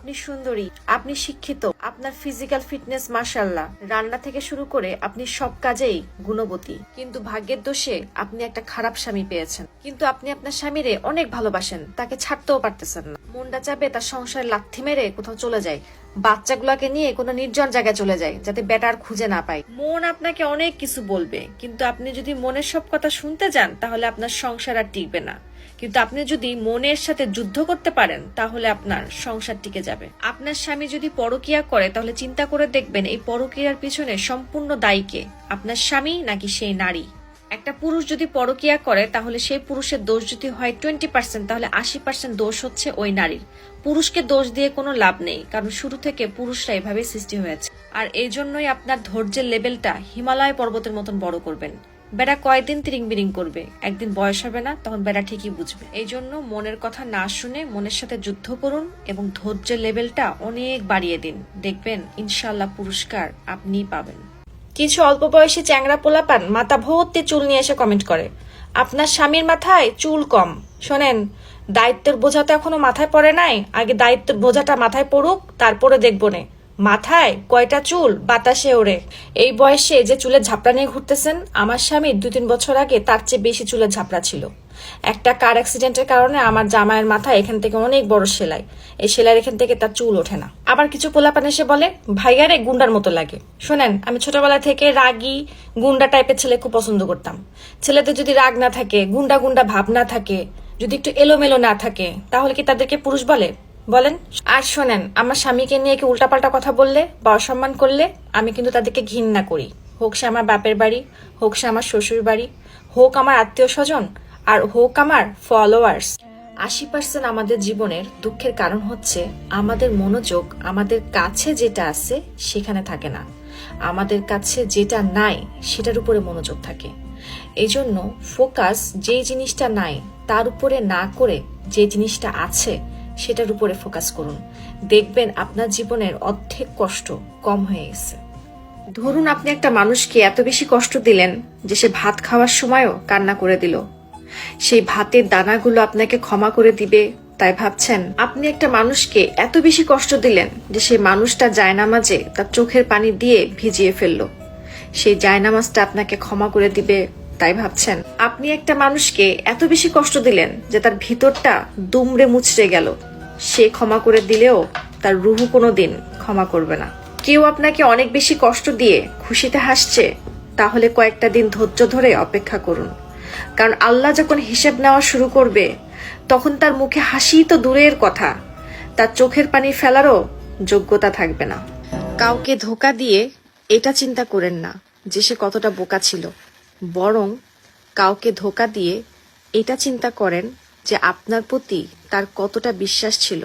আপনি সুন্দরী, আপনি শিক্ষিত, আপনার ফিজিক্যাল ফিটনেস মাশাআল্লাহ, রান্না থেকে শুরু করে আপনি সব কাজেই গুণবতী। কিন্তু ভাগ্যের দোষে আপনি একটা খারাপ স্বামী পেয়েছেন। কিন্তু আপনি আপনার স্বামীরে অনেক ভালোবাসেন, তাকে ছাড়তেও পারতেছেন না। মনটা চাবে তার সংসারে লাথি মেরে কোথাও চলে যায়, বাচ্চাগুলোকে নিয়ে কোনো নির্জন জায়গায় চলে যায়, যাতে বেটার খুঁজে না পায়। মন আপনাকে অনেক কিছু বলবে, কিন্তু আপনি যদি মনের সব কথা শুনতে যান তাহলে আপনার সংসার আর টিকবে না। কিন্তু আপনি যদি মনের সাথে যুদ্ধ করতে পারেন তাহলে আপনার সংসার টিকে যাবে। আপনার স্বামী যদি পরকীয়া করে তাহলে চিন্তা করে দেখবেন এই পরকীয়ার পিছনে সম্পূর্ণ দায়ী কে, আপনার স্বামী নাকি সেই নারী। একটা পুরুষ যদি পরকীয়া করে তাহলে সেই পুরুষের দোষ যদি হয় 20%, তাহলে 80% দোষ হচ্ছে ওই নারীর। পুরুষকে দোষ দিয়ে কোনো লাভ নেই, কারণ শুরু থেকে পুরুষরা এভাবে সৃষ্টি হয়েছে। আর এই জন্যই আপনার ধৈর্যের লেভেলটা হিমালয় পর্বতের মতন বড় করবেন। বেড়া কয়েকদিন তিরিং বিরিং করবে, একদিন বয়স হবে না, তখন বেড়া ঠিকই বুঝবে। এই জন্য মনের কথা না শুনে মনের সাথে যুদ্ধ করুন এবং ধৈর্যের লেভেলটা অনেক বাড়িয়ে দিন। দেখবেন ইনশাল্লাহ পুরস্কার আপনিই পাবেন। কিছু অল্প বয়সী চ্যাংরা পোলাপান মাথা ভর্তি চুল নিয়ে এসে কমেন্ট করে, আপনার স্বামীর মাথায় চুল কম। শোনেন, দায়িত্বের বোঝা তো এখনো মাথায় পড়ে নাই, আগে দায়িত্বের বোঝাটা মাথায় পড়ুক, তারপরে দেখবো নে মাথায় কয়টা চুল বাতাসে ওড়ে। এই বয়সে যে চুলের ঝাপড়া নিয়ে ঘুরতেছেন, আমার স্বামীর 2-3 বছর আগে তার চেয়ে বেশি চুলের ঝাপড়া ছিল। একটা কার অ্যাক্সিডেন্টের কারণে আমার জামাইয়ের মাথায় এখান থেকে অনেক বড় সেলাই, এই সেলাইয়ের এখান থেকে তার চুল ওঠে না। আবার কিছু পোলাপান এসে বলে, ভাইয়ারে গুন্ডার মতো লাগে। শোনেন, আমি ছোটবেলা থেকে রাগী গুন্ডা টাইপের ছেলে খুব পছন্দ করতাম। ছেলেদের যদি রাগ না থাকে, গুন্ডা গুন্ডা ভাব না থাকে, যদি একটু এলোমেলো না থাকে, তাহলে কি তাদেরকে পুরুষ বলে? বলেন। আর শোনেন, আমার স্বামীকে নিয়ে কি উল্টাপাল্টা কথা বললে বা অসম্মান করলে আমি কিন্তু তাদেরকে ঘৃণা করি। হোক সে আমার বাপের বাড়ি, হোক সে আমার শ্বশুর বাড়ি, হোক আমার আত্মীয় স্বজন, আর হোক আমার ফলোয়ার্স। 80% আমাদের জীবনের দুঃখের কারণ হচ্ছে আমাদের মনোযোগ আমাদের কাছে যেটা আছে সেখানে থাকে না, আমাদের কাছে যেটা নাই সেটার উপরে মনোযোগ থাকে। এই জন্য ফোকাস যেই জিনিসটা নাই তার উপরে না করে যে জিনিসটা আছে সেটার উপরে ফোকাস করুন। দেখবেন আপনার জীবনের অর্ধেক কষ্ট কম হয়ে গেছে। ধরুন আপনি একটা মানুষকে এত বেশি কষ্ট দিলেন যে সে ভাত খাওয়ার সময়ও কান্না করে দিল। সেই ভাতের দানাগুলো আপনাকে ক্ষমা করে দিবে তাই ভাবছেন? আপনি একটা মানুষকে এত বেশি কষ্ট দিলেন যে সেই মানুষটা জায়নামাজে তার চোখের পানি দিয়ে ভিজিয়ে ফেললো। সেই জায়নামাজটা আপনাকে ক্ষমা করে দিবে তাই ভাবছেন? আপনি একটা মানুষকে এত বেশি কষ্ট দিলেন যে তার ভিতরটা দুমড়ে মুচড়ে গেল। সে ক্ষমা করে দিলেও তার রুহু কোনোদিন ক্ষমা করবে না। কেউ আপনাকে অনেক বেশি কষ্ট দিয়ে খুশিতে হাসছে, তাহলে কয়েকটা দিন ধৈর্য ধরে অপেক্ষা করুন। কারণ আল্লাহ যখন হিসেব নেওয়া শুরু করবে তখন তার মুখে হাসি তো দূরের কথা, তার চোখের পানি ফেলারও যোগ্যতা থাকবে না। কাউকে ধোঁকা দিয়ে এটা চিন্তা করেন না যে সে কতটা বোকা ছিল, বরং কাউকে ধোঁকা দিয়ে এটা চিন্তা করেন যে আপনার প্রতি তার কতটা বিশ্বাস ছিল।